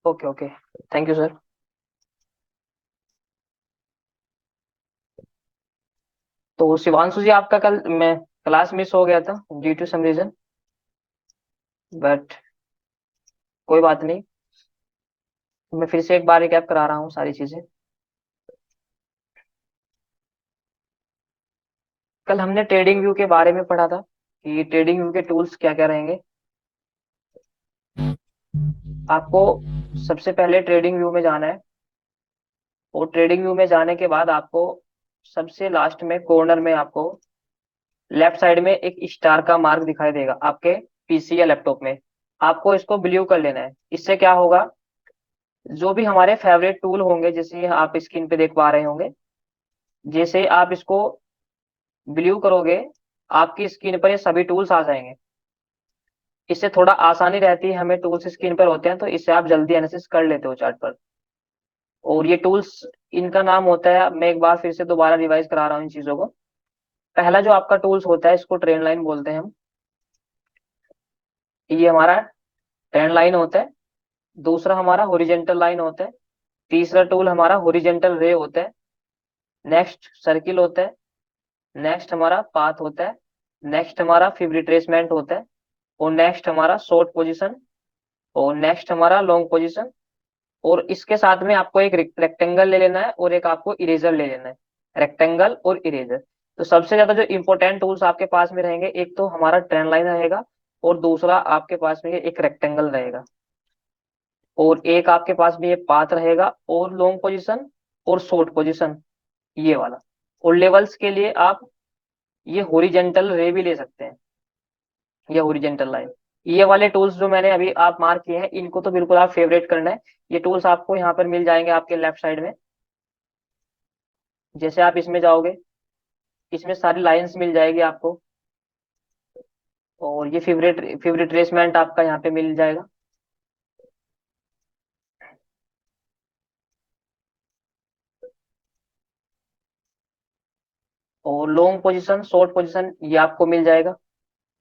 Okay okay. Thank you sir. तो शिवांशु जी, आपका कल मैं क्लास मिस हो गया था due to some reason, but कोई बात नहीं। मैं फिर से एक बार रिकैप करा रहा हूँ सारी चीजें। कल हमने ट्रेडिंग व्यू के बारे में पढ़ा था कि ट्रेडिंग व्यू के टूल्स क्या क्या रहेंगे। आपको सबसे पहले ट्रेडिंग व्यू में जाना है, और ट्रेडिंग व्यू में जाने के बाद आपको सबसे लास्ट में कॉर्नर में आपको लेफ्ट साइड में एक स्टार का मार्क दिखाई देगा आपके पीसी या लैपटॉप में। आपको इसको ब्लू कर लेना है। इससे क्या होगा, जो भी हमारे फेवरेट टूल होंगे, जैसे आप स्क्रीन पे देख पा रहे होंगे, जैसे आप इसको ब्लू करोगे आपकी स्क्रीन पर ये सभी टूल्स आ जाएंगे। इससे थोड़ा आसानी रहती है, हमें टूल्स स्क्रीन पर होते हैं तो इससे आप जल्दी एनालिसिस कर लेते हो चार्ट पर। और ये टूल्स, इनका नाम होता है, मैं एक बार फिर से दोबारा रिवाइज करा रहा हूँ इन चीजों को। पहला जो आपका टूल्स होता है इसको ट्रेंड लाइन बोलते हैं हम। ये हमारा ट्रेंड लाइन होता है। दूसरा हमारा हॉरिजेंटल लाइन होता है। तीसरा टूल हमारा हॉरिजेंटल रे होता है। नेक्स्ट सर्किल होता है। नेक्स्ट हमारा पाथ होता है। नेक्स्ट हमारा फिब रिट्रेसमेंट होता है। और नेक्स्ट हमारा शॉर्ट पोजीशन। और नेक्स्ट हमारा लॉन्ग पोजीशन। और इसके साथ में आपको एक रेक्टेंगल ले लेना है और एक आपको इरेजर ले लेना है। रेक्टेंगल और इरेजर। तो सबसे ज्यादा जो इंपॉर्टेंट टूल्स आपके पास में रहेंगे, एक तो हमारा ट्रेंड लाइन रहेगा, और दूसरा आपके पास में एक रेक्टेंगल रहेगा, और एक आपके पास में ये पाथ रहेगा, और लॉन्ग पोजीशन और शॉर्ट पोजीशन, ये वाला। और लेवल्स के लिए आप ये हॉरिजेंटल रे भी ले सकते हैं, ये हॉरिजेंटल लाइन। ये वाले टूल्स जो मैंने अभी आप मार्क किए हैं, इनको तो बिल्कुल आप फेवरेट करना है। ये टूल्स आपको यहाँ पर मिल जाएंगे आपके लेफ्ट साइड में। जैसे आप इसमें जाओगे, इसमें सारी लाइंस मिल जाएगी आपको। और ये फेवरेट फेवरेट ट्रेसमेंट आपका यहाँ पे मिल जाएगा। और लॉन्ग पोजीशन, शॉर्ट पोजीशन, ये आपको मिल जाएगा।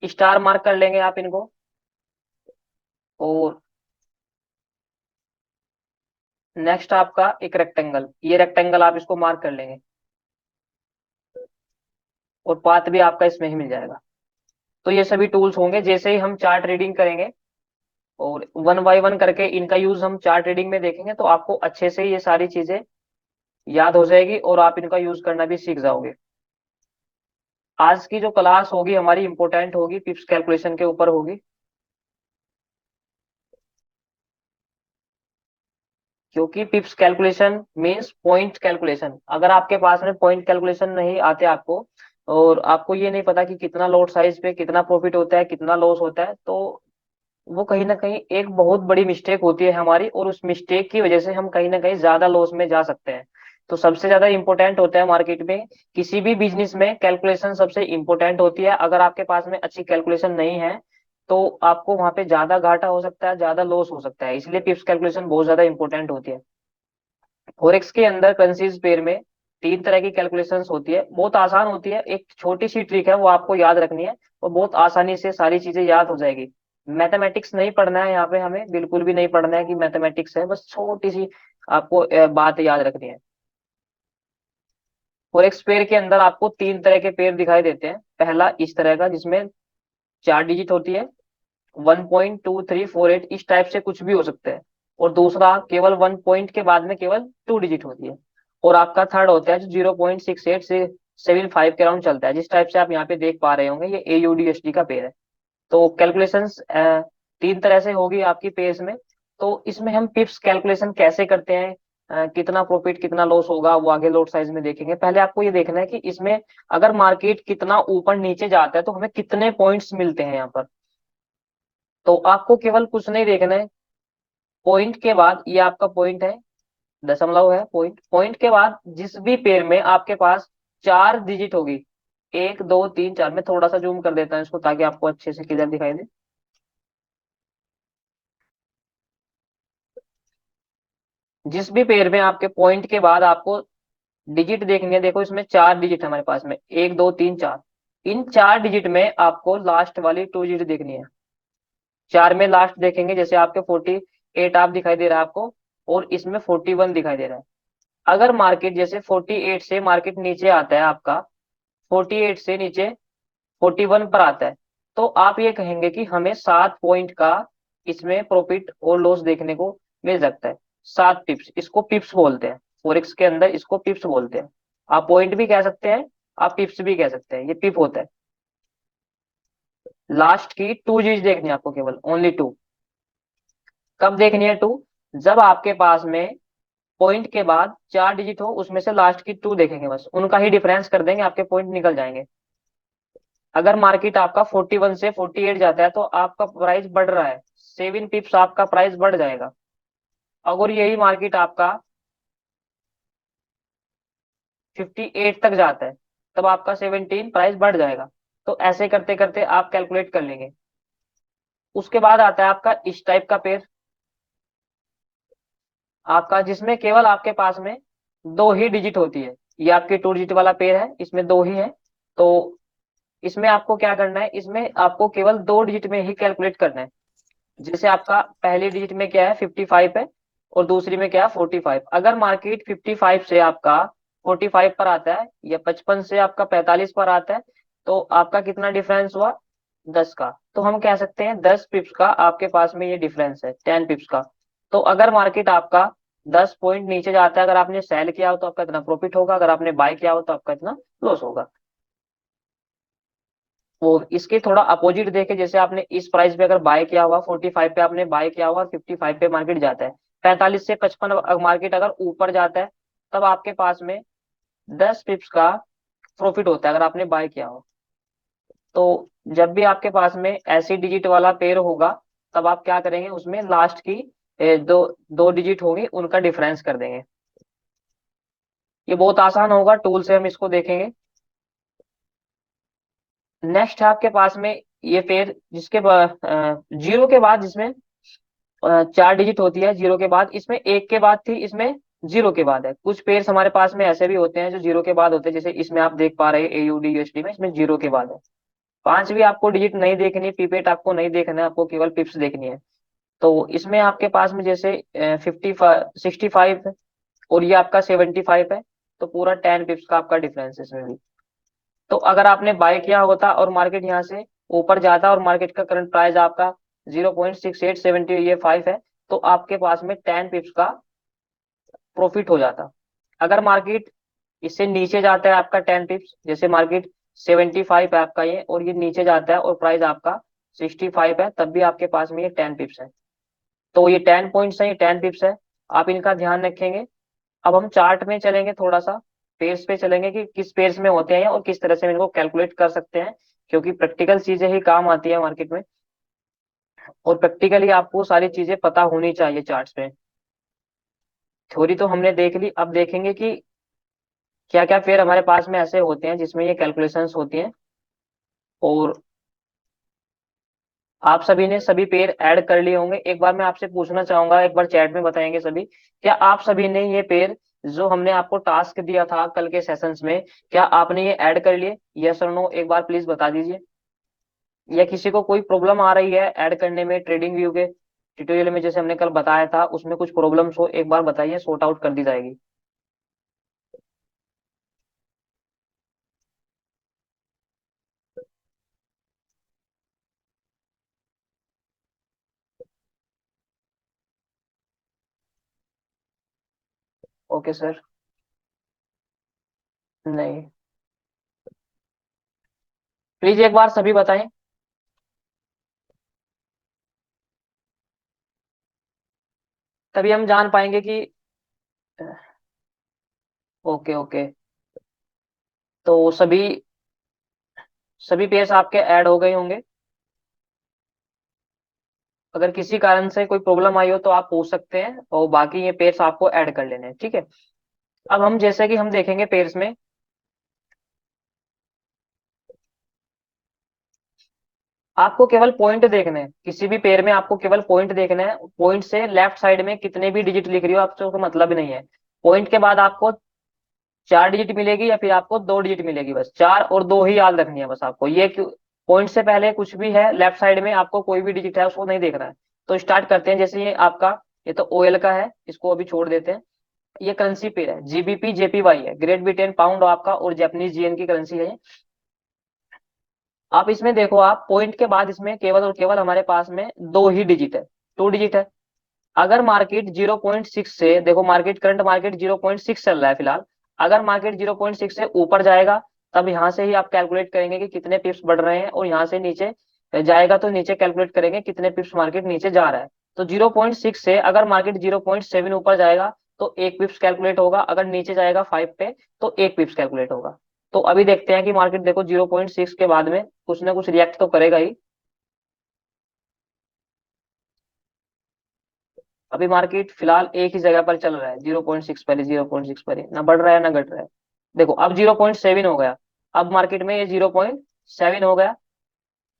स्टार मार्क कर लेंगे आप इनको। और नेक्स्ट आपका एक रेक्टेंगल, ये रेक्टेंगल आप इसको मार्क कर लेंगे। और पाथ भी आपका इसमें ही मिल जाएगा। तो ये सभी टूल्स होंगे जैसे ही हम चार्ट रीडिंग करेंगे, और वन बाय वन करके इनका यूज हम चार्ट रीडिंग में देखेंगे, तो आपको अच्छे से ये सारी चीजें याद हो जाएगी और आप इनका यूज करना भी सीख जाओगे। आज की जो क्लास होगी हमारी इंपॉर्टेंट होगी, पिप्स कैलकुलेशन के ऊपर होगी। क्योंकि पिप्स कैलकुलेशन मींस पॉइंट कैलकुलेशन। अगर आपके पास में पॉइंट कैलकुलेशन नहीं आते आपको, और आपको ये नहीं पता कि कितना लॉट साइज पे कितना प्रॉफिट होता है कितना लॉस होता है, तो वो कहीं ना कहीं एक बहुत बड़ी मिस्टेक होती है हमारी, और उस मिस्टेक की वजह से हम कहीं ना कहीं ज्यादा लॉस में जा सकते हैं। तो सबसे ज्यादा इंपॉर्टेंट होता है मार्केट में, किसी भी बिजनेस में कैलकुलेशन सबसे इंपॉर्टेंट होती है। अगर आपके पास में अच्छी कैलकुलेशन नहीं है, तो आपको वहां पे ज्यादा घाटा हो सकता है, ज्यादा लॉस हो सकता है। इसलिए पिप्स कैलकुलेशन बहुत ज्यादा इंपॉर्टेंट होती है। फॉरेक्स के अंदर करेंसीज पेयर में तीन तरह की कैलकुलेशंस होती है, बहुत आसान होती है। एक छोटी सी ट्रिक है, वो आपको याद रखनी है, और बहुत आसानी से सारी चीजें याद हो जाएगी। मैथमेटिक्स नहीं पढ़ना है यहाँ पे, हमें बिल्कुल भी नहीं पढ़ना है कि मैथमेटिक्स है, बस छोटी सी आपको बात याद रखनी है। फॉरेक्स पेयर के अंदर आपको तीन तरह के पेयर दिखाई देते हैं। पहला इस तरह का जिसमें चार डिजिट होती है, 1.2348, इस टाइप से कुछ भी हो सकता है। और दूसरा केवल 1 पॉइंट के बाद में केवल 2 डिजिट होती है। और आपका थर्ड होता है जो 0.68 से 75 के राउंड चलता है, जिस टाइप से आप यहाँ पे देख पा रहे होंगे, ये AUDSD का पेयर है। तो कैलकुलेशंस तीन तरह से होगी आपकी पेयर्स में। तो इसमें हम पिप्स कैलकुलेशन कैसे करते हैं, कितना प्रॉफिट कितना लॉस होगा, वो आगे लोट साइज में देखेंगे। पहले आपको ये देखना है कि इसमें अगर मार्केट कितना ऊपर नीचे जाता है तो हमें कितने पॉइंट्स मिलते हैं यहाँ पर। तो आपको केवल कुछ नहीं देखना है, पॉइंट के बाद, ये आपका पॉइंट है, दशमलव है पॉइंट, पॉइंट के बाद जिस भी पेयर में आपके पास चार डिजिट होगी, 1 2 3 4, मैं थोड़ा सा जूम कर देता हूँ इसको ताकि आपको अच्छे से क्लियर दिखाई दे। जिस भी पेयर में आपके पॉइंट के बाद आपको डिजिट देखेंगे, देखो इसमें चार डिजिट हमारे पास में, 1 2 3 4। इन चार डिजिट में आपको लास्ट वाली 2 डिजिट देखनी है। चार में लास्ट देखेंगे, जैसे आपके एट आप दिखाई दे रहा है आपको, और इसमें 41 दिखाई दे रहा है। अगर मार्केट जैसे 48 से मार्केट नीचे आता है आपका, 48 से नीचे 41 पर आता है, तो आप ये कहेंगे कि हमें 7 पॉइंट का इसमें प्रॉफिट और लॉस देखने को मिल सकता है। 7 पिप्स, इसको पिप्स बोलते हैं, फॉरेक्स के अंदर इसको पिप्स बोलते हैं। आप पॉइंट भी कह सकते हैं, आप पिप्स भी कह सकते हैं, ये पिप होता है। लास्ट की 2 चीज देखनी है आपको, केवल ओनली 2। कब देखनी है 2? जब आपके पास में पॉइंट के बाद 4 डिजिट हो, उसमें से लास्ट की 2 देखेंगे, बस उनका ही डिफरेंस कर देंगे, आपके पॉइंट निकल जाएंगे। अगर मार्केट आपका 41 से 48 जाता है तो आपका प्राइस बढ़ रहा है, 7 पिप्स आपका प्राइस बढ़ जाएगा। अगर यही मार्केट आपका 58 तक जाता है, तब आपका 17 प्राइस बढ़ जाएगा। तो ऐसे करते करते आप कैलकुलेट कर लेंगे। उसके बाद आता है आपका इस टाइप का पेयर, आपका जिसमें केवल आपके पास में 2 ही डिजिट होती है। ये आपके 2 डिजिट वाला पेयर है, इसमें 2 ही है। तो इसमें आपको क्या करना है, इसमें आपको केवल 2 डिजिट में ही कैलकुलेट करना है। जैसे आपका पहली डिजिट में क्या है, 55 है, और दूसरी में क्या है, 45। अगर मार्केट 55 से आपका 45 पर आता है, या 55 से आपका 45 पर आता है, तो आपका कितना डिफरेंस हुआ, 10 का। तो हम कह सकते हैं 10 पिप्स का आपके पास में ये डिफरेंस है, 10 पिप्स का। तो अगर मार्केट आपका 10 पॉइंट नीचे जाता है, अगर आपने सेल किया हो तो आपका इतना प्रॉफिट होगा, अगर आपने बाय किया हो तो आपका इतना लॉस होगा। वो इसके थोड़ा अपोजिट देखे, जैसे आपने इस प्राइस पे अगर बाय किया हुआ, 45 पे आपने बाय किया हुआ, 55 पे मार्केट जाता है, 45 से 55 मार्केट अगर ऊपर जाता है, तब आपके पास में 10 पिप्स का प्रॉफिट होता है, अगर आपने बाय किया हो। तो जब भी आपके पास में ऐसी डिजिट वाला पेयर होगा, तब आप क्या करेंगे, उसमें लास्ट की दो 2 डिजिट होगी, उनका डिफरेंस कर देंगे। ये बहुत आसान होगा, टूल से हम इसको देखेंगे। नेक्स्ट है आपके पास में ये पेयर जिसके जीरो के बाद, जिसमें 4 डिजिट होती है जीरो के बाद, इसमें एक के बाद थी, इसमें जीरो के बाद है। कुछ पेयर्स हमारे पास में ऐसे भी होते हैं जो जीरो के बाद होते हैं, जैसे इसमें आप देख पा रहे हैं AUD USD में, इसमें जीरो के बाद है। 5 भी आपको डिजिट नहीं देखनी, पीपेट आपको नहीं देखना है, आपको केवल पिप्स देखनी है। तो इसमें आपके पास में जैसे 65 है, और ये आपका 75 है, तो पूरा 10 पिप्स का आपका डिफरेंस है इसमें भी। तो अगर आपने बाय किया होता और मार्केट यहाँ से ऊपर जाता, और मार्केट का करंट प्राइस आपका 0.6870 ये 5 है, तो आपके पास में 10 पिप्स का प्रॉफिट हो जाता। अगर मार्केट इससे नीचे जाता है आपका 10 पिप्स, जैसे मार्केट 75 है आपका ये, और ये नीचे जाता है और प्राइस आपका 65 है, तब भी आपके पास में ये 10 पिप्स है। तो ये 10 पॉइंट्स है, ये 10 पिप्स है, आप इनका ध्यान रखेंगे। अब हम चार्ट में चलेंगे, थोड़ा सा पेयर्स पे चलेंगे कि किस पेयर्स में होते हैं और किस तरह से हम इनको कैलकुलेट कर सकते हैं, क्योंकि प्रैक्टिकल चीजें ही काम आती है मार्केट में, और प्रैक्टिकली आपको सारी चीजें पता होनी चाहिए चार्ट्स पे। थ्योरी तो हमने देख ली, अब देखेंगे कि क्या क्या पेयर हमारे पास में ऐसे होते हैं जिसमें ये कैलकुलेशंस होती हैं। और आप सभी ने सभी पेयर ऐड कर लिए होंगे। एक बार मैं आपसे पूछना चाहूंगा, एक बार चैट में बताएंगे सभी, क्या आप सभी ने ये पेयर जो हमने आपको टास्क दिया था कल के सेशंस में, क्या आपने ये ऐड कर लिए? यस और नो एक बार प्लीज बता दीजिए। या किसी को कोई प्रॉब्लम आ रही है ऐड करने में, ट्रेडिंग व्यू के ट्यूटोरियल में जैसे हमने कल बताया था, उसमें कुछ प्रॉब्लम्स हो, एक बार बताइए, सॉर्ट आउट कर दी जाएगी। Okay sir. नहीं, प्लीज एक बार सभी बताएं, तभी हम जान पाएंगे कि ओके ओके। तो सभी सभी पेयर्स आपके ऐड हो गए होंगे। अगर किसी कारण से कोई प्रॉब्लम आई हो तो आप पूछ सकते हैं, और बाकी ये पेयर्स आपको ऐड कर लेने हैं, ठीक है। अब हम जैसे कि हम देखेंगे पेयर्स में, आपको केवल पॉइंट देखने हैं, किसी भी पेयर में आपको केवल पॉइंट देखना है। पॉइंट से लेफ्ट साइड में कितने भी डिजिट लिख रही हो आपको मतलब ही नहीं है। पॉइंट के बाद आपको 4 डिजिट मिलेगी या फिर आपको 2 डिजिट मिलेगी, बस 4 और 2 ही याद रखनी है बस आपको। ये क्यों, पॉइंट से पहले कुछ भी है लेफ्ट साइड में, आपको कोई भी डिजिट है उसको नहीं देखना है। तो स्टार्ट करते हैं, जैसे ये आपका ये तो ओएल का है, इसको अभी छोड़ देते हैं। ये करेंसी पेयर है, जीबीपी जेपीवाई है, ग्रेट ब्रिटेन पाउंड आपका और जापानीज येन की करेंसी है। आप इसमें देखो, आप पॉइंट के बाद इसमें केवल और केवल हमारे पास में दो ही डिजिट है, टू डिजिट है। अगर मार्केट 0.6 से, देखो मार्केट करंट मार्केट 0.6 चल रहा है फिलहाल, अगर मार्केट 0.6 से ऊपर जाएगा तब यहाँ से ही आप कैलकुलेट करेंगे कि कितने पिप्स बढ़ रहे हैं, और यहाँ से नीचे जाएगा तो नीचे कैलकुलेट करेंगे कितने पिप्स मार्केट नीचे जा रहा है। तो 0.6 से अगर मार्केट 0.7 ऊपर जाएगा तो एक पिप्स कैलकुलेट होगा, अगर नीचे जाएगा 5 पे तो एक पिप्स कैलकुलेट होगा। तो अभी देखते हैं कि मार्केट देखो 0.6 के बाद में कुछ ना कुछ रिएक्ट तो करेगा ही। अभी मार्केट फिलहाल एक ही जगह पर चल रहा है, 0.6 पर ही, 0.6 पर ही, ना बढ़ रहा है ना घट रहा है। देखो अब 0.7 हो गया, अब मार्केट में ये 0.7 हो गया,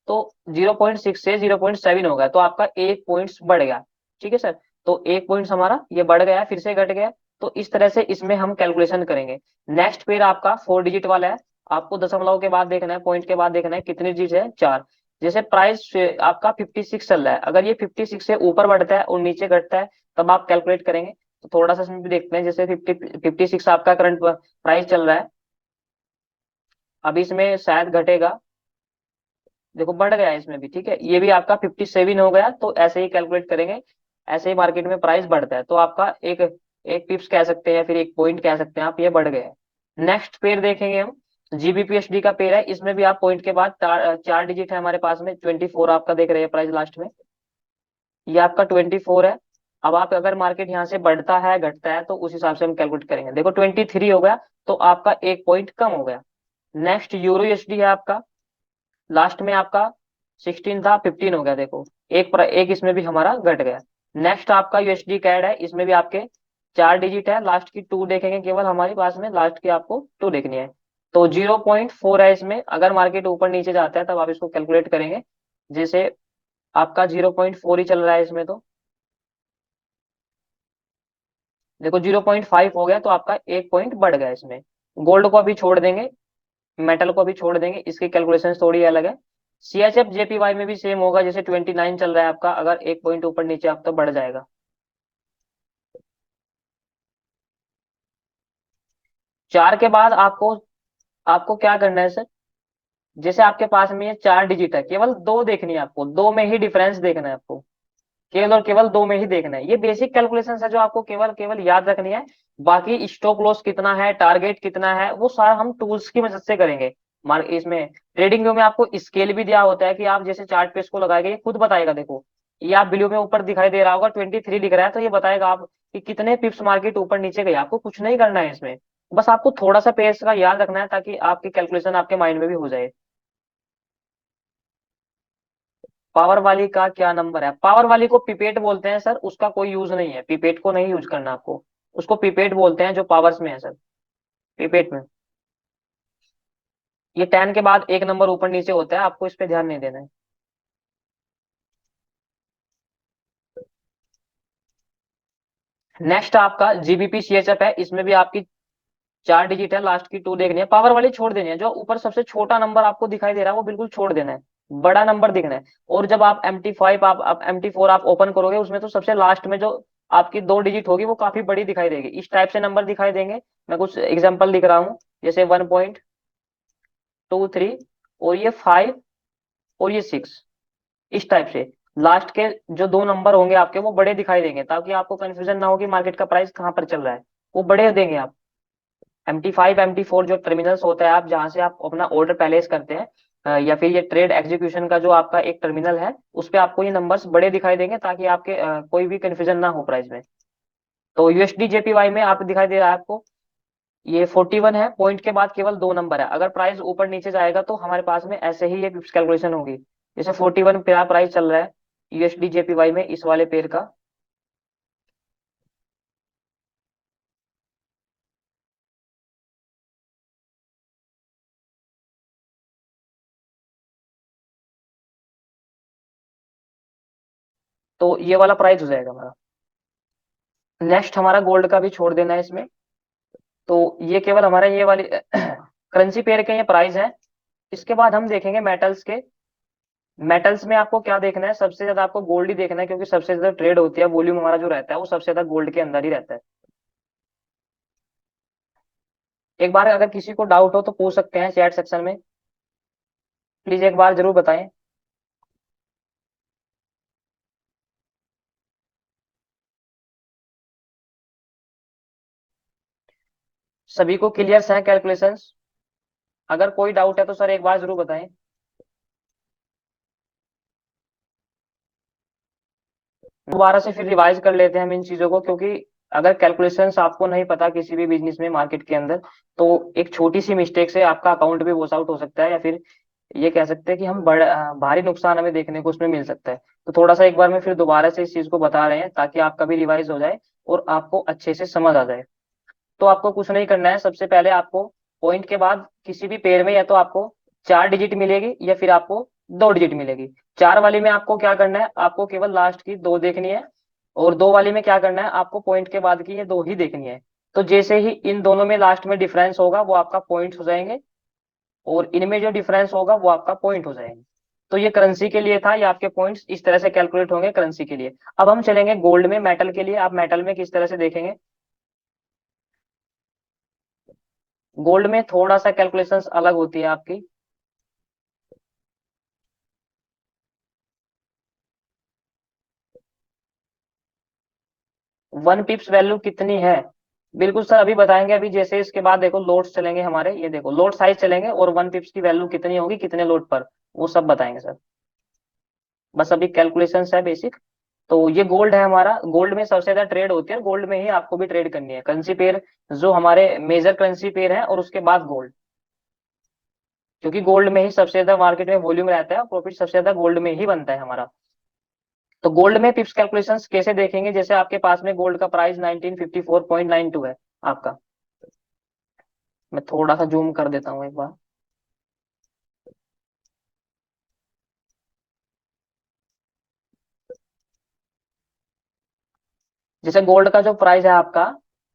तो 0.6 से 0.7 हो गया, तो आपका एक पॉइंट्स बढ़ गया। ठीक है सर, तो एक पॉइंट्स हमारा ये बढ़ गया, फिर से घट गया। तो इस तरह से इसमें हम कैलकुलेशन करेंगे। नेक्स्ट पेयर आपका 4 डिजिट वाला है, आपको दशमलव के बाद देखना है, पॉइंट के बाद देखना है कितने डिजिट है, 4। जैसे प्राइस आपका 56 चल रहा है, अगर ये 56 से ऊपर बढ़ता है और नीचे घटता है तब आप कैलकुलेट करेंगे। तो थोड़ा सा इसमें भी देखते हैं, जैसे 56 आपका करंट प्राइस चल रहा है, अभी इसमें शायद घटेगा। देखो बढ़ गया है इसमें भी, ठीक है, ये भी आपका 57 हो गया, तो ऐसे ही कैलकुलेट करेंगे। ऐसे ही मार्केट में प्राइस बढ़ता है तो आपका एक एक पिप्स कह सकते हैं या फिर एक पॉइंट कह सकते हैं आप, ये बढ़ गया है। नेक्स्ट पेयर देखेंगे हम, जीबीपीएसडी का पेयर है, इसमें भी आप पॉइंट के बाद चार डिजिट है हमारे पास में, 24 आपका देख रहे हैं प्राइस लास्ट में, ये आपका 24 है। अब आप अगर मार्केट यहाँ से बढ़ता है घटता है तो उस हिसाब से हम कैलकुलेट करेंगे। देखो 23 हो गया, तो आपका एक पॉइंट कम हो गया। नेक्स्ट यूरो यूएसडी है आपका, लास्ट में आपका 16 था, 15 हो गया, देखो एक इसमें भी हमारा घट गया। नेक्स्ट आपका यूएसडी कैड है, इसमें भी आपके चार डिजिट है, लास्ट की टू देखेंगे केवल हमारे पास में, लास्ट की आपको टू देखनी है। तो 0.4 है इसमें, अगर मार्केट ऊपर नीचे जाता है तब आप इसको कैलकुलेट करेंगे। जैसे आपका 0.4 ही चल रहा है इसमें, तो देखो 0.5 हो गया, तो आपका एक पॉइंट बढ़ गया इसमें। गोल्ड को अभी छोड़ देंगे, मेटल को भी छोड़ देंगे, इसकी कैलकुलेशन थोड़ी अलग है। सीएचएफ जेपीवाई में भी सेम होगा, जैसे 29 चल रहा है आपका, अगर एक पॉइंट ऊपर नीचे आप तो बढ़ जाएगा। चार के बाद आपको आपको क्या करना है सर, जैसे आपके पास में ये चार डिजिट है, केवल दो देखनी है आपको, दो में ही डिफरेंस देखना है आपको, केवल और केवल दो में ही देखना है। ये बेसिक कैलकुलेशन है जो आपको केवल केवल याद रखनी है। बाकी स्टॉप लॉस कितना है, टारगेट कितना है, वो सारा हम टूल्स की मदद से करेंगे। मार्क इसमें ट्रेडिंग व्यू में आपको स्केल भी दिया होता है कि आप जैसे चार्ट पे इसको लगाएंगे, ये खुद बताएगा। देखो ये आप ब्लू में ऊपर दिखाई दे रहा होगा 23 लिख रहा है, तो ये बताएगा आप कि कितने पिप्स मार्केट ऊपर नीचे गए। आपको कुछ नहीं करना है इसमें, बस आपको थोड़ा सा पेस का याद रखना है ताकि आपकी कैलकुलेशन आपके माइंड में भी हो जाए। पावर वाली का क्या नंबर है, पावर वाली को पिपेट बोलते हैं सर, उसका कोई यूज नहीं है, पिपेट को नहीं यूज करना आपको। उसको पिपेट बोलते हैं जो पावर्स में है सर, पिपेट में। ये 10 के बाद एक नंबर ऊपर नीचे होता है, आपको इस पे ध्यान नहीं देना है। नेक्स्ट आपका जीबीपी सीएचएफ है, इसमें भी आपकी चार डिजिट है, लास्ट की टू देखनी है। पावर वाली छोड़ देनी है, जो ऊपर सबसे छोटा नंबर आपको दिखाई दे रहा है वो बिल्कुल छोड़ देना है, बड़ा नंबर दिखना है। और जब आप MT5 आप MT4 आप ओपन करोगे, उसमें तो सबसे लास्ट में जो आपकी दो डिजिट होगी वो काफी बड़ी दिखाई देगी, इस टाइप से नंबर दिखाई देंगे। मैं कुछ एग्जांपल लिख रहा हूँ, जैसे 1.23 और ये 5 और ये 6, इस टाइप से लास्ट के जो दो नंबर होंगे आपके वो बड़े दिखाई देंगे, ताकि आपको कंफ्यूजन ना हो कि मार्केट का प्राइस कहाँ पर चल रहा है, वो बड़े देंगे आप। MT5 MT4 जो टर्मिनल्स होता है, आप जहां से आप अपना ऑर्डर प्लेस करते हैं, या फिर ये ट्रेड एग्जीक्यूशन का जो आपका एक टर्मिनल है, उस पे आपको ये नंबर्स बड़े दिखाई देंगे, ताकि आपके कोई भी कंफ्यूजन ना हो प्राइस में। तो यूएसडी जेपीवाई में आप दिखाई दे रहा है आपको, ये 41 है, पॉइंट के बाद केवल दो नंबर है, अगर प्राइस ऊपर नीचे जाएगा तो हमारे पास में ऐसे ही ये कैलकुलेशन होगी। जैसे 41 पे प्राइस चल रहा है यूएसडी जेपीवाई में, इस वाले पेयर का। तो ये वाला प्राइस हो जाएगा हमारा। नेक्स्ट हमारा गोल्ड का भी छोड़ देना है इसमें। तो ये केवल हमारा ये वाली करेंसी पेयर के ये प्राइस है। इसके बाद हम देखेंगे मेटल्स के। मेटल्स में आपको क्या देखना है, सबसे ज्यादा आपको गोल्ड ही देखना है, क्योंकि सबसे ज्यादा ट्रेड होती है, वॉल्यूम हमारा जो रहता है वो सबसे ज्यादा गोल्ड के अंदर ही रहता है। एक बार अगर किसी को डाउट हो तो पूछ सकते हैं चैट सेक्शन में, प्लीज एक बार जरूर बताएं। सभी को क्लियर है कैलकुलेशंस? अगर कोई डाउट है तो सर एक बार जरूर बताएं। दोबारा से फिर रिवाइज कर लेते हैं हम इन चीजों को, क्योंकि अगर कैलकुलेशंस आपको नहीं पता किसी भी बिजनेस में, मार्केट के अंदर, तो एक छोटी सी मिस्टेक से आपका अकाउंट भी वॉश आउट हो सकता है, या फिर ये कह सकते हैं कि हम भारी नुकसान हमें देखने को उसमें मिल सकता है। तो थोड़ा सा एक बार मैं फिर दोबारा से इस चीज को बता रहे हैं, ताकि आपका भी रिवाइज हो जाए और आपको अच्छे से समझ आ जाए। तो आपको कुछ नहीं करना है, सबसे पहले आपको पॉइंट के बाद किसी भी पेयर में या तो आपको 4 डिजिट मिलेगी या फिर आपको 2 डिजिट मिलेगी। चार वाली में आपको क्या करना है, आपको केवल लास्ट की दो देखनी है, और दो वाली में क्या करना है, आपको पॉइंट के बाद की ये दो ही देखनी है। तो जैसे ही इन दोनों में लास्ट में डिफरेंस होगा वो आपका पॉइंट हो जाएंगे, और इनमें जो डिफरेंस होगा वो आपका पॉइंट हो जाएंगे। तो ये करेंसी के लिए था, ये आपके पॉइंट्स इस तरह से कैलकुलेट होंगे करेंसी के लिए। अब हम चलेंगे गोल्ड में, मेटल के लिए। आप मेटल में किस तरह से देखेंगे, गोल्ड में थोड़ा सा कैलकुलेशंस अलग होती है आपकी। 1 पिप्स वैल्यू कितनी है, बिल्कुल सर अभी बताएंगे। अभी जैसे इसके बाद देखो लोड्स चलेंगे हमारे, ये देखो लोड साइज चलेंगे, और 1 पिप्स की वैल्यू कितनी होगी कितने लोड पर, वो सब बताएंगे सर। बस अभी कैलकुलेशंस है बेसिक। तो ये गोल्ड है हमारा, गोल्ड में सबसे ज्यादा ट्रेड होती है, गोल्ड में ही आपको भी ट्रेड करनी है। करेंसी पेयर जो हमारे मेजर करेंसी पेयर है, और उसके बाद गोल्ड, क्योंकि गोल्ड में ही सबसे ज्यादा मार्केट में वॉल्यूम रहता है, प्रॉफिट सबसे ज्यादा गोल्ड में ही बनता है हमारा। तो गोल्ड में पिप्स कैलकुलेशंस कैसे देखेंगे, जैसे आपके पास में गोल्ड का प्राइस 1954.92 है आपका। मैं थोड़ा सा जूम कर देता हूँ एक बार। जैसे गोल्ड का जो प्राइस है आपका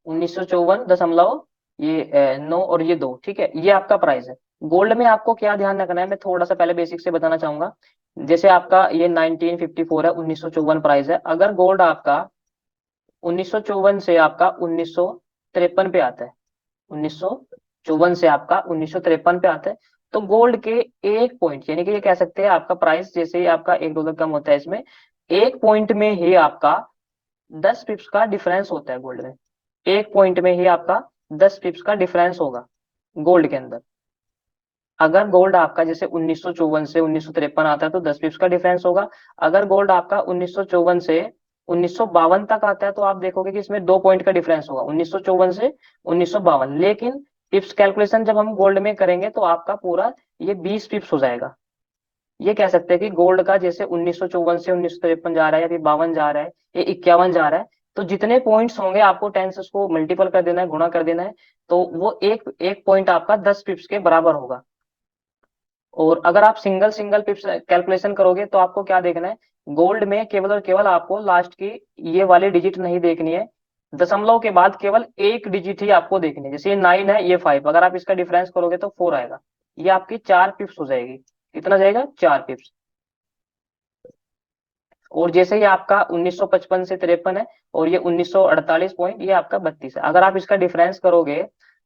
1954 दशमलव ये 9 और ये 2, ठीक है, ये आपका प्राइस है। गोल्ड में आपको क्या ध्यान रखना है, मैं थोड़ा सा पहले बेसिक से बताना चाहूंगा। जैसे आपका ये 1954 है, 1954 प्राइस है। अगर गोल्ड आपका 1954 से आपका 1953 पे आता है, 1954 से आपका 1953 पे आता है, तो गोल्ड के एक पॉइंट, यानी कि ये कह सकते हैं आपका प्राइस जैसे ही आपका $1 कम होता है, इसमें एक पॉइंट में ही आपका 10 पिप्स का डिफरेंस होता है गोल्ड में। एक पॉइंट में ही आपका 10 पिप्स का डिफरेंस होगा गोल्ड के अंदर। अगर गोल्ड आपका जैसे 1954 से 1953 आता है तो 10 पिप्स का डिफरेंस होगा। अगर गोल्ड आपका 1954 से 1952 तक आता है तो आप देखोगे कि इसमें 2 पॉइंट का डिफरेंस होगा, 1954 से 1952। लेकिन पिप्स कैलकुलेशन जब हम गोल्ड में करेंगे तो आपका पूरा ये 20 पिप्स हो जाएगा। ये कह सकते हैं कि गोल्ड का जैसे 1954 से 1953 जा रहा है, या फिर 52 जा रहा है, या 51 जा रहा है, तो जितने पॉइंट्स होंगे आपको 10 से उसको मल्टीपल कर देना है, गुणा कर देना है। तो वो एक एक पॉइंट आपका 10 पिप्स के बराबर होगा। और अगर आप सिंगल सिंगल पिप्स कैलकुलेशन करोगे तो आपको क्या देखना है, गोल्ड में केवल और केवल आपको लास्ट की ये वाली डिजिट नहीं देखनी है, दशमलव के बाद केवल एक डिजिट ही आपको देखनी है। जैसे ये 9 है, ये 5, अगर आप इसका डिफरेंस करोगे तो 4 आएगा। ये आपकी 4 पिप्स हो जाएगी। कितना जाएगा, 4 पिप्स। और जैसे ही आपका 1955 से 53 है, और ये 1948 पॉइंट, ये आपका 32 है। अगर आप इसका डिफरेंस करोगे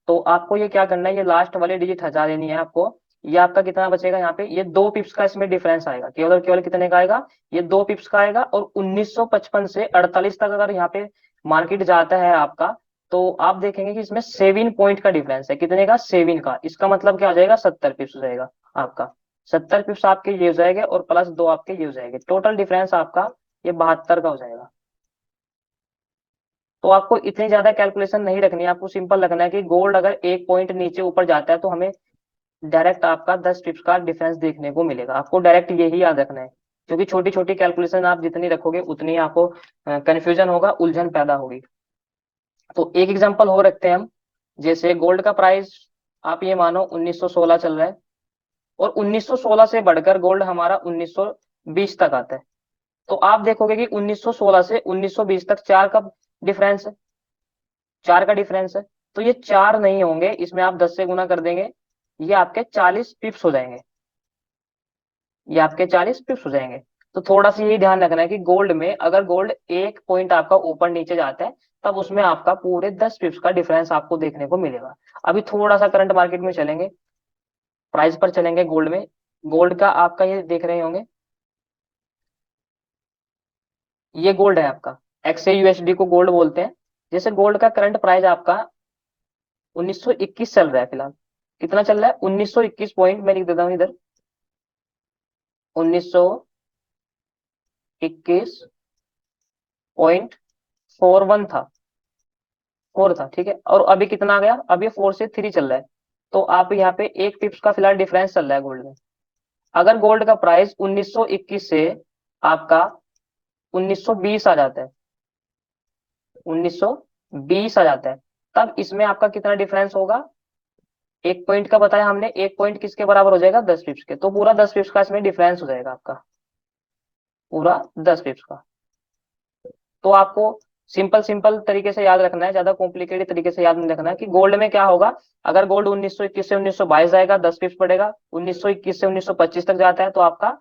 तो आपको ये क्या करना है, ये लास्ट वाली डिजिट हटा देनी है आपको। ये आपका कितना बचेगा, यहाँ पे ये 2 पिप्स का इसमें डिफरेंस आएगा, केवल और केवल कितने का आएगा, ये 2 पिप्स का आएगा। और 1955 से 48 तक अगर यहाँ पे मार्केट जाता है आपका, तो आप देखेंगे कि इसमें 7 पॉइंट का डिफरेंस है। कितने का, 7 का। इसका मतलब क्या हो जाएगा, 70 पिप्स हो जाएगा आपका। 70 पिप्स आपके ये हो जाएंगे, और प्लस दो आपके ये हो जाएंगे, टोटल डिफरेंस आपका ये 72 का हो जाएगा। तो आपको इतनी ज्यादा कैलकुलेशन नहीं रखनी है, आपको सिंपल रखना है कि गोल्ड अगर एक पॉइंट नीचे ऊपर जाता है तो हमें डायरेक्ट आपका 10 पिप्स का डिफरेंस देखने को मिलेगा। आपको डायरेक्ट यही याद रखना है, क्योंकि छोटी छोटी कैलकुलेशन आप जितनी रखोगे उतनी ही आपको कंफ्यूजन होगा, उलझन पैदा होगी। तो एक एग्जांपल हो रखते हैं हम। जैसे गोल्ड का प्राइस आप ये मानो 1916 चल रहा है, और 1916 से बढ़कर गोल्ड हमारा 1920 तक आता है। तो आप देखोगे कि 1916 से 1920 तक 4 का डिफरेंस है, 4 का डिफरेंस है। तो ये 4 नहीं होंगे, इसमें आप 10 से गुना कर देंगे, ये आपके 40 पिप्स हो जाएंगे। ये आपके 40 पिप्स हो जाएंगे। तो थोड़ा सा ये ध्यान रखना है कि गोल्ड में अगर गोल्ड एक पॉइंट आपका ऊपर नीचे जाता है, तब उसमें आपका पूरे 10 पिप्स का डिफरेंस आपको देखने को मिलेगा। अभी थोड़ा सा करंट मार्केट में चलेंगे, प्राइस पर चलेंगे गोल्ड में। गोल्ड का आपका ये देख रहे होंगे, ये गोल्ड है आपका, एक्सए यूएसडी को गोल्ड बोलते हैं। जैसे गोल्ड का करंट प्राइस आपका 1921 चल रहा है फिलहाल। कितना चल रहा है? 1921 पॉइंट, मैं लिख देता हूँ इधर, 1921.41 था, 4 था, ठीक है। और अभी कितना आ गया? अभी 4 से 3 चल रहा है। तो आप यहाँ पे एक पिप्स का फिलहाल डिफरेंस चल रहा है गोल्ड में। अगर गोल्ड का प्राइस 1921 से आपका 1920 आ जाता है, 1920 आ जाता है, तब इसमें आपका कितना डिफरेंस होगा? एक पॉइंट का बताया हमने, एक पॉइंट किसके बराबर हो जाएगा? 10 पिप्स के। तो पूरा 10 पिप्स का इसमें डिफरेंस हो जाएगा आपका, पूरा 10 पिप्स का। तो आपको सिंपल सिंपल तरीके से याद रखना है, ज्यादा कॉम्प्लिकेटेड तरीके से याद नहीं रखना है कि गोल्ड में क्या होगा। अगर गोल्ड 1921 से 1922 जाएगा, 10 पिप्स पड़ेगा। 1921 से 1925 तक जाता है तो आपका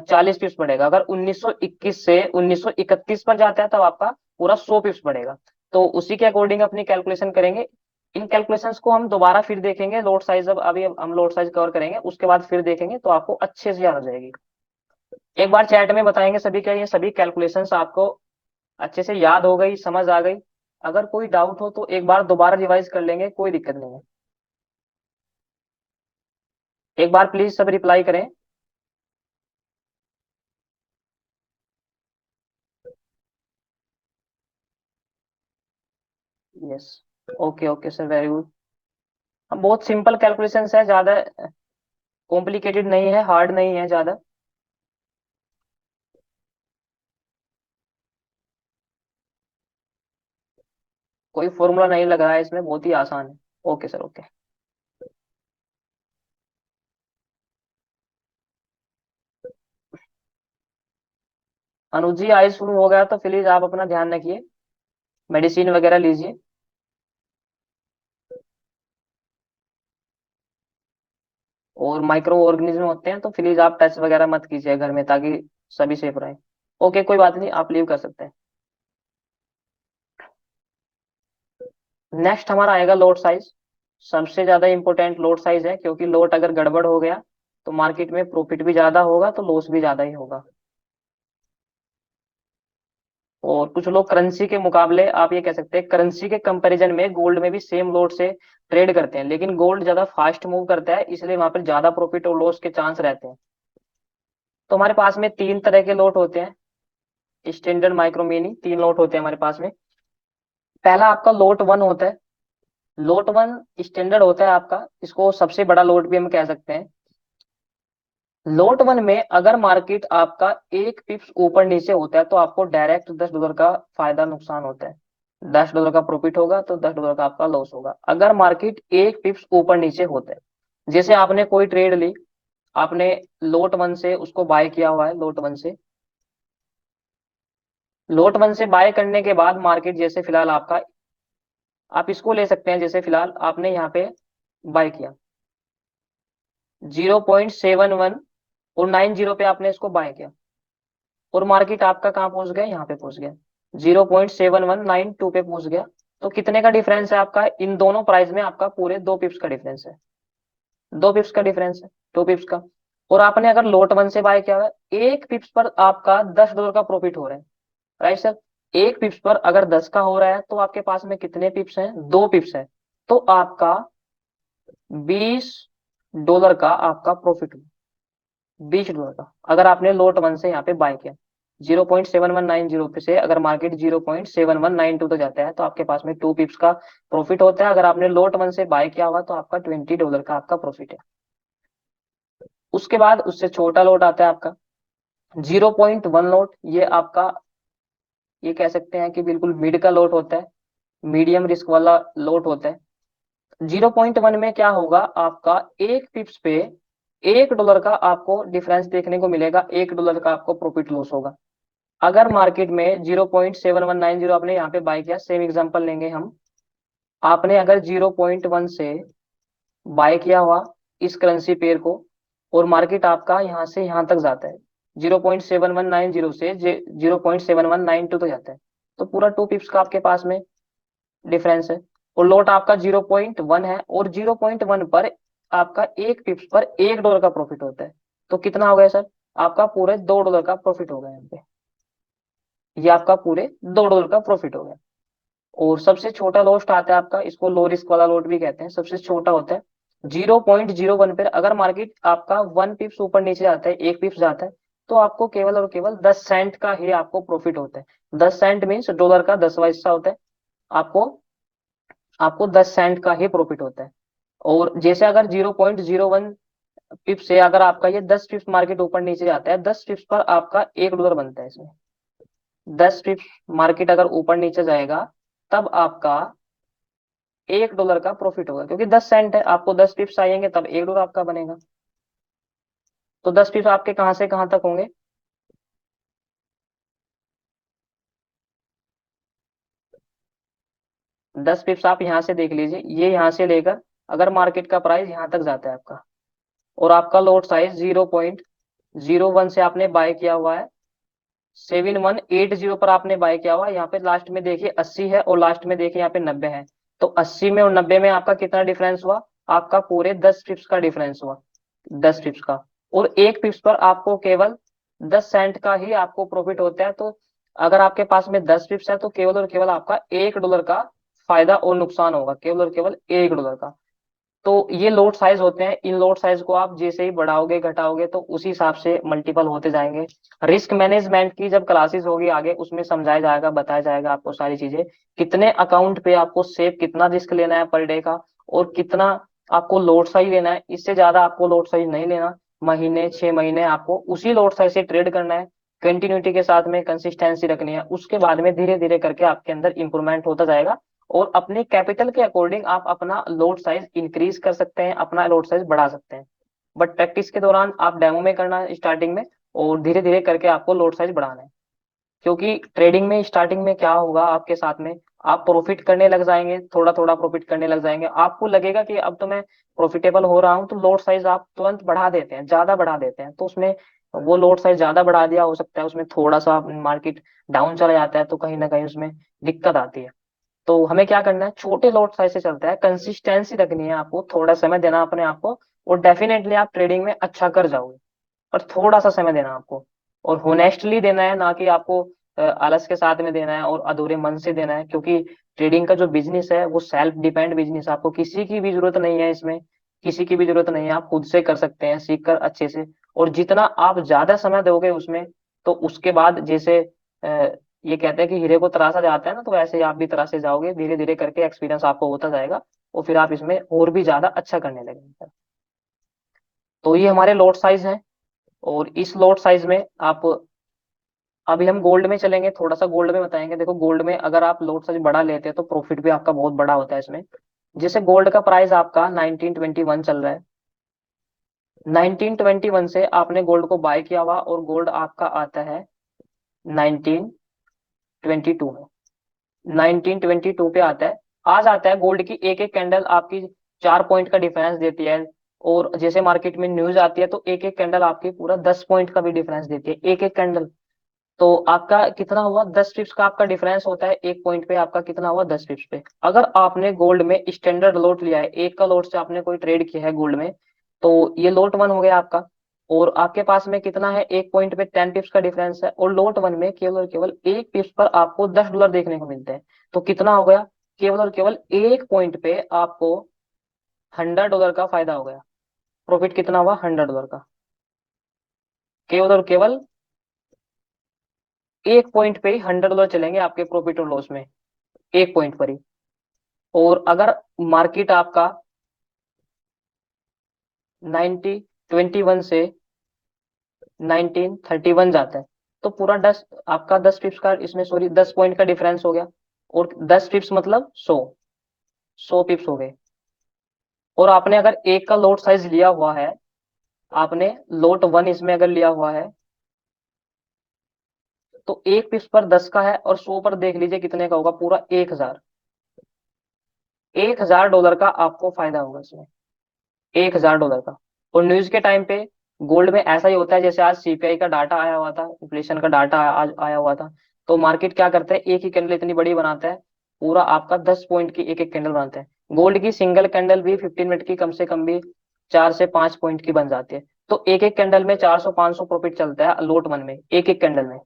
40 पिप्स पड़ेगा। अगर 1921 से 1931 पर जाता है तब आपका पूरा 100 पिप्स पड़ेगा। तो उसी के अकॉर्डिंग अपनी कैलकुलेशन करेंगे। इन कैलकुलेशंस को हम दोबारा फिर देखेंगे, लोड साइज, अब अभी हम लोड साइज कवर करेंगे, उसके बाद फिर देखेंगे तो आपको अच्छे से याद हो जाएगी। एक बार चैट में बताएंगे सभी का, ये सभी कैलकुलेशंस आपको अच्छे से याद हो गई, समझ आ गई? अगर कोई डाउट हो तो एक बार दोबारा रिवाइज कर लेंगे, कोई दिक्कत नहीं है। एक बार प्लीज सब रिप्लाई करें। Yes, okay okay sir, very good. हम बहुत सिंपल कैलकुलेशंस है, ज्यादा कॉम्प्लिकेटेड नहीं है, हार्ड नहीं है ज्यादा। कोई फॉर्मूला नहीं लग रहा है इसमें, बहुत ही आसान है। Okay sir, okay. Anuj ji, आइस शुरू हो गया तो प्लीज आप अपना ध्यान रखिए, मेडिसिन वगैरह लीजिए। और माइक्रो ऑर्गेनिज्म होते हैं तो प्लीज आप टच वगैरह मत कीजिए घर में, ताकि सभी सेफ रहे। ओके, कोई बात नहीं, आप लीव कर सकते हैं। नेक्स्ट हमारा आएगा लोड साइज। सबसे ज्यादा इंपॉर्टेंट लोड साइज है, क्योंकि लोड अगर गड़बड़ हो गया तो मार्केट में प्रॉफिट भी ज्यादा होगा तो लॉस भी ज्यादा ही होगा। और कुछ लोग करेंसी के मुकाबले, आप ये कह सकते हैं करेंसी के कंपैरिजन में गोल्ड में भी सेम लोड से ट्रेड करते हैं, लेकिन गोल्ड ज्यादा फास्ट मूव करता है, इसलिए वहां पर ज्यादा प्रॉफिट और लॉस के चांस रहते हैं। तो हमारे पास में तीन तरह के लोट होते हैं, स्टैंडर्ड, माइक्रो, मिनी, तीन लोट होते हैं हमारे पास में। पहला आपका लोट वन होता है। लोट वन स्टैंडर्ड होता है आपका, इसको सबसे बड़ा लोट भी हम कह सकते हैं। लोट वन में अगर मार्केट आपका एक पिप्स ऊपर नीचे होता है तो आपको डायरेक्ट $10 का फायदा नुकसान होता है। $10 का प्रॉफिट होगा तो $10 का आपका लॉस होगा अगर मार्केट एक पिप्स ऊपर नीचे होता है। जैसे आपने कोई ट्रेड ली, आपने लोट वन से उसको बाय किया हुआ है, लोट वन से, लोट वन से बाय करने के बाद मार्केट जैसे फिलहाल आपका, आप इसको ले सकते हैं, जैसे फिलहाल आपने यहाँ पे बाय किया 0.71 और 90 पे आपने इसको बाय किया, और मार्केट आपका कहाँ पहुंच गया? यहाँ पे पहुंच गया, 0.7192 पे पहुंच गया। तो कितने का डिफरेंस है आपका इन दोनों प्राइस में? आपका पूरे 2 पिप्स का डिफरेंस है, 2 पिप्स का डिफरेंस है, 2 पिप्स का। और आपने अगर लोट वन से बाय किया हुआ है, एक पिप्स पर आपका $10 का प्रॉफिट हो रहा है, राइट सर? एक पिप्स पर अगर 10 का हो रहा है तो आपके पास में कितने पिप्स हैं? 2 पिप्स है। तो आपका $20 का आपका प्रॉफिट, $20 का, अगर आपने लोट वन से यहाँ पे बाय किया। 0.7190 पे से अगर मार्केट 0.7192 तक जाता है तो आपके पास में 2 पिप्स का प्रॉफिट होता है। अगर आपने लोट वन से बाय किया हुआ तो आपका $20 का आपका प्रॉफिट है। उसके बाद उससे छोटा लोट आता है आपका 0.1 लोट। ये आपका, ये कह सकते हैं कि बिल्कुल मिड का लोट होता है, मीडियम रिस्क वाला लोट होता है। 0.1 में क्या होगा? आपका एक पिप्स पे $1 का आपको डिफरेंस देखने को मिलेगा, $1 का आपको प्रॉफिट लॉस होगा। अगर मार्केट में 0.7190 आपने यहाँ पे बाय किया, सेम एग्जांपल लेंगे हम, आपने अगर 0.1 से बाय किया हुआ इस करेंसी पेयर को, और मार्केट आपका यहाँ से यहाँ तक जाता है, 0.7190 से 0.7192 तक जाता है। तो पूरा 2 पिप्स का आपके पास में डिफरेंस है। और लॉट आपका 0.1 है, और 0.1 पर आपका 1 पिप्स पर $1 का प्रॉफिट होता है। तो कितना हो गया सर? आपका पूरे $2 का प्रॉफिट हो गया यहाँ पे। ये आपका पूरे $2 का प्रॉफिट हो गया। और सबसे छोटा लॉस्ट आता है आपका, इसको लो रिस्क वाला लॉट भी कहते हैं, सबसे छोटा होता है 0.01 पर। अगर मार्केट आपका 1 पिप्स ऊपर नीचे जाता है, 1 पिप्स जाता है, तो आपको केवल और केवल 10 सेंट का ही आपको प्रॉफिट होता है। 10 सेंट मीन्स डॉलर का 10वां हिस्सा होता है। आपको आपको 10 सेंट का ही प्रॉफिट होता है। और जैसे अगर 0.01 पिप्स से अगर आपका ये 10 पिप्स मार्केट ऊपर नीचे जाता है, 10 पिप्स पर आपका $1 बनता है इसमें। 10 पिप्स मार्केट अगर ऊपर नीचे जाएगा, तब आपका $1 का प्रॉफिट होगा, क्योंकि 10 सेंट है, आपको 10 पिप्स आएंगे तब $1 आपका बनेगा। तो 10 पिप्स आपके कहाँ से कहाँ तक होंगे? 10 पिप्स आप यहाँ से देख लीजिए, ये यहाँ से लेकर अगर मार्केट का प्राइस यहाँ तक जाता है आपका, और आपका लॉट साइज 0.01 से आपने बाय किया हुआ है, 7180 पर आपने बाय किया हुआ है। यहाँ पे लास्ट में देखिए 80 है, और लास्ट में देखिए यहाँ पे 90 है। तो 80 में और 90 में आपका कितना डिफरेंस हुआ? आपका पूरे 10 पिप्स का डिफरेंस हुआ, 10 पिप्स का। और 1 पिप्स पर आपको केवल 10 सेंट का ही आपको प्रॉफिट होता है। तो अगर आपके पास में 10 पिप्स है, तो केवल और केवल आपका $1 का फायदा और नुकसान होगा, केवल और केवल $1 का। तो ये लोड साइज होते हैं। इन लोड साइज को आप जैसे ही बढ़ाओगे घटाओगे तो उसी हिसाब से मल्टीपल होते जाएंगे। रिस्क मैनेजमेंट की जब क्लासेस होगी आगे, उसमें समझाया जाएगा, बताया जाएगा आपको सारी चीजें, कितने अकाउंट पे आपको सेफ कितना रिस्क लेना है पर डे का, और कितना आपको लोड साइज लेना है। इससे ज्यादा आपको लोड साइज नहीं लेना। महीने 6 महीने आपको उसी लोड साइज से ट्रेड करना है, कंटिन्यूटी के साथ में कंसिस्टेंसी रखनी है। उसके बाद में धीरे धीरे करके आपके अंदर इंप्रूवमेंट होता जाएगा, और अपने कैपिटल के अकॉर्डिंग आप अपना लोड साइज इंक्रीज कर सकते हैं, अपना लोड साइज बढ़ा सकते हैं। बट प्रैक्टिस के दौरान आप डेमो में करना है स्टार्टिंग में, और धीरे धीरे करके आपको लोड साइज बढ़ाना है। क्योंकि ट्रेडिंग में स्टार्टिंग में क्या होगा आपके साथ में, आप प्रॉफिट करने लग जाएंगे, थोड़ा थोड़ा प्रॉफिट करने लग जाएंगे, आपको लगेगा कि अब तो मैं प्रॉफिटेबल हो रहा हूँ, तो लोड साइज आप तुरंत बढ़ा देते हैं, ज्यादा बढ़ा देते हैं। तो उसमें वो लोड साइज ज्यादा बढ़ा दिया, हो सकता है उसमें थोड़ा सा मार्केट डाउन चला जाता है, तो कहीं ना कहीं उसमें दिक्कत आती है। तो हमें क्या करना है, छोटे लॉट साइज से चलता है, कंसिस्टेंसी रखनी है आपको, थोड़ा समय देना अपने आप को, और डेफिनेटली आप ट्रेडिंग में अच्छा कर जाओगे। पर थोड़ा सा समय देना आपको, और होनेस्टली देना है, ना कि आपको आलस के साथ में देना है और अधूरे मन से देना है। क्योंकि ट्रेडिंग का जो बिजनेस है वो सेल्फ डिपेंड बिजनेस है, आपको किसी की भी जरूरत नहीं है इसमें, किसी की भी जरूरत नहीं है, आप खुद से कर सकते हैं सीख कर अच्छे से। और जितना आप ज्यादा समय दोगे उसमें, तो उसके बाद जैसे ये कहते हैं कि हीरे को तराशा जाता है ना, तो वैसे ही आप भी तराशे जाओगे, धीरे धीरे करके एक्सपीरियंस आपको होता जाएगा, और फिर आप इसमें और भी ज्यादा अच्छा करने लगेंगे। तो ये हमारे लॉट साइज हैं। और इस लॉट साइज में आप, अभी हम गोल्ड में चलेंगे, थोड़ा सा गोल्ड में बताएंगे। देखो गोल्ड में अगर आप लॉट साइज बड़ा लेते हैं तो प्रॉफिट भी आपका बहुत बड़ा होता है इसमें। जैसे गोल्ड का प्राइस आपका 1921 चल रहा है, 1921 से आपने गोल्ड को बाय किया हुआ, और गोल्ड आपका आता है 1922 में, 1922 पे आता है। आज आता है गोल्ड की एक एक कैंडल आपकी 4 पॉइंट का डिफरेंस देती है। और जैसे मार्केट में न्यूज आती है तो एक एक कैंडल आपकी पूरा 10 पॉइंट का भी डिफरेंस देती है, एक एक कैंडल। तो आपका कितना हुआ, 10 पिप्स का आपका डिफरेंस होता है एक पॉइंट पे, आपका कितना हुआ 10 पिप्स पे। अगर आपने गोल्ड में स्टैंडर्ड लॉट लिया है, एक का लॉट से आपने कोई ट्रेड किया है गोल्ड में, तो ये लॉट वन हो गया आपका। और आपके पास में कितना है, एक पॉइंट पे 10 पिप्स का डिफरेंस है, और लॉट वन में केवल और केवल 1 पिप्स पर आपको $10 देखने को मिलते हैं। तो कितना हो गया, केवल और केवल एक पॉइंट पे आपको $100 का फायदा हो गया। प्रॉफिट कितना हुआ, $100 का, केवल और केवल एक पॉइंट पे ही $100 चलेंगे आपके प्रॉफिट और लॉस में, एक पॉइंट पर ही। और अगर मार्केट आपका 1921 से 1931 जाता है, तो पूरा 10 का इसमें, सॉरी 10 पॉइंट का डिफरेंस हो गया। और 10 पिप्स मतलब 100 पिप्स हो गए। और आपने अगर एक का लॉट साइज लिया हुआ है, आपने लॉट वन इसमें अगर लिया हुआ है, तो 1 पिप्स पर 10 का है, और 100 पर देख लीजिए कितने का होगा, पूरा 1000, $1000 का आपको फायदा होगा इसमें, $1000 का। और न्यूज के टाइम पे गोल्ड में ऐसा ही होता है, जैसे आज सीपीआई का डाटा आया हुआ था, इन्फ्लेशन का डाटा आज आया हुआ था, तो मार्केट क्या करता है, एक ही कैंडल इतनी बड़ी बनाता है, पूरा आपका 10 पॉइंट की एक एक कैंडल बनाते हैं। गोल्ड की सिंगल कैंडल भी 15 मिनट की कम से कम भी 4 से 5 पॉइंट की बन जाती है। तो एक एक कैंडल में 400 500 प्रॉफिट चलता है लोट वन में, एक एक कैंडल में।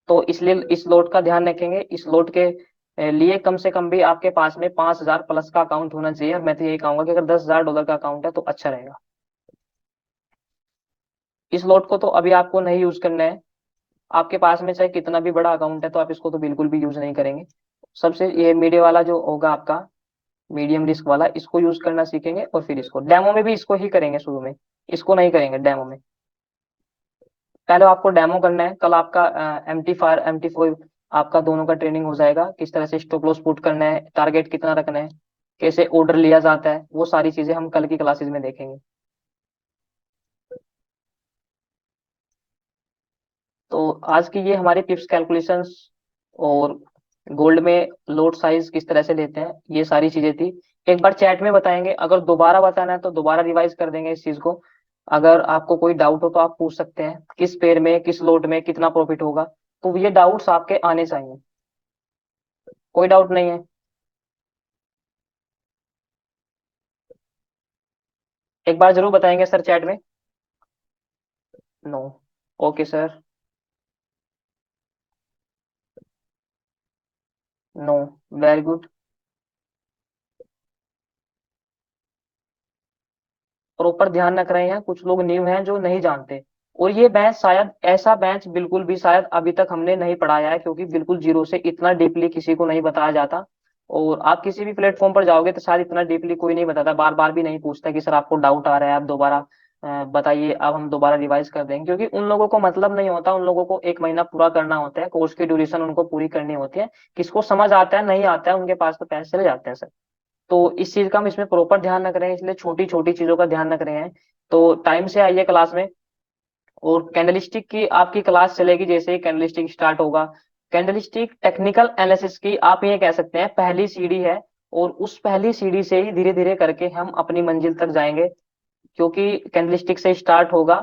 तो इसलिए इस लोट का ध्यान रखेंगे। इस लोट के लिए कम से कम भी आपके पास में 5,000 प्लस का अकाउंट होना चाहिए। और मैं तो यही कहूंगा कि अगर $10,000 का अकाउंट है तो अच्छा रहेगा। इस लोट को तो अभी आपको नहीं यूज करना है। आपके पास में चाहे कितना भी बड़ा अकाउंट है तो आप इसको तो बिल्कुल भी यूज नहीं करेंगे। सबसे ये मीडियम वाला जो होगा आपका, मीडियम रिस्क वाला, इसको यूज करना सीखेंगे। और फिर इसको डेमो में भी इसको ही करेंगे, शुरू में इसको नहीं करेंगे डेमो में। पहले आपको डेमो करना है। कल आपका MT4 आपका दोनों का ट्रेनिंग हो जाएगा, किस तरह से स्टॉप लॉस पुट करना है, टारगेट कितना रखना है, कैसे ऑर्डर लिया जाता है, वो सारी चीजें हम कल की क्लासेस में देखेंगे। तो आज की ये हमारी पिप्स कैलकुलेशंस और गोल्ड में लोड साइज किस तरह से लेते हैं, ये सारी चीजें थी। एक बार चैट में बताएंगे, अगर दोबारा बताना है तो दोबारा रिवाइज कर देंगे इस चीज को। अगर आपको कोई डाउट हो तो आप पूछ सकते हैं, किस पेयर में किस लोट में कितना प्रॉफिट होगा। तो ये डाउट्स आपके आने चाहिए। कोई डाउट नहीं है? एक बार जरूर बताएंगे सर चैट में। No. Okay sir. No. Very good. Proper ध्यान रख रहे हैं। कुछ लोग न्यू हैं जो नहीं जानते। और ये बेंच शायद, ऐसा बेंच बिल्कुल भी शायद अभी तक हमने नहीं पढ़ाया है, क्योंकि बिल्कुल जीरो से इतना डीपली किसी को नहीं बताया जाता। और आप किसी भी प्लेटफॉर्म पर जाओगे तो शायद इतना डीपली कोई नहीं बताता, बार बार भी नहीं पूछता कि सर आपको डाउट आ रहा है, आप दोबारा बताइए, अब हम दोबारा रिवाइज कर देंगे। क्योंकि उन लोगों को मतलब नहीं होता, उन लोगों को 1 महीना पूरा करना होता है, कोर्स की ड्यूरेशन उनको पूरी करनी होती है। किसको समझ आता है नहीं आता है, उनके पास तो पैसे चले जाते हैं सर। तो इस चीज का हम इसमें प्रॉपर ध्यान रख रहे हैं, इसलिए छोटी छोटी चीजों का ध्यान रख रहे हैं। तो टाइम से आइए क्लास में। और कैंडलस्टिक की आपकी क्लास चलेगी जैसे ही कैंडलस्टिक स्टार्ट होगा। कैंडलस्टिक टेक्निकल एनालिसिस की आप ये कह सकते हैं पहली सीढ़ी है। और उस पहली सीढ़ी से ही धीरे धीरे करके हम अपनी मंजिल तक जाएंगे। क्योंकि कैंडलस्टिक से स्टार्ट होगा,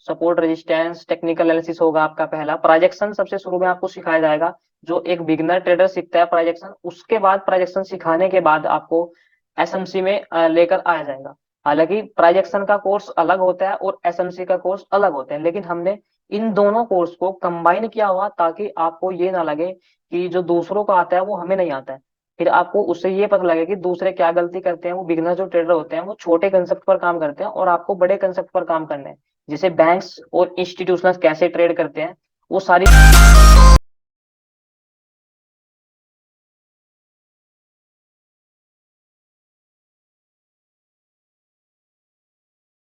सपोर्ट रेजिस्टेंस टेक्निकल एनालिसिस होगा आपका पहला, प्रोजेक्शन सबसे शुरू में आपको सिखाया जाएगा। जो एक बिगनर ट्रेडर सीखता है प्रोजेक्शन, उसके बाद प्रोजेक्शन सिखाने के बाद आपको एसएमसी में लेकर आया जाएगा। हालांकि प्रोजेक्शन का कोर्स अलग होता है और एसएमसी का कोर्स अलग होता है, लेकिन हमने इन दोनों कोर्स को कंबाइन किया हुआ ताकि आपको ये ना लगे कि जो दूसरों को आता है वो हमें नहीं आता है। फिर आपको उससे ये पता लगे कि दूसरे क्या गलती करते हैं। वो बिगनर जो ट्रेडर होते हैं वो छोटे कंसेप्ट पर काम करते हैं और आपको बड़े कंसेप्ट पर काम करना है। जैसे बैंक्स और इंस्टीट्यूशनल कैसे ट्रेड करते हैं, वो सारी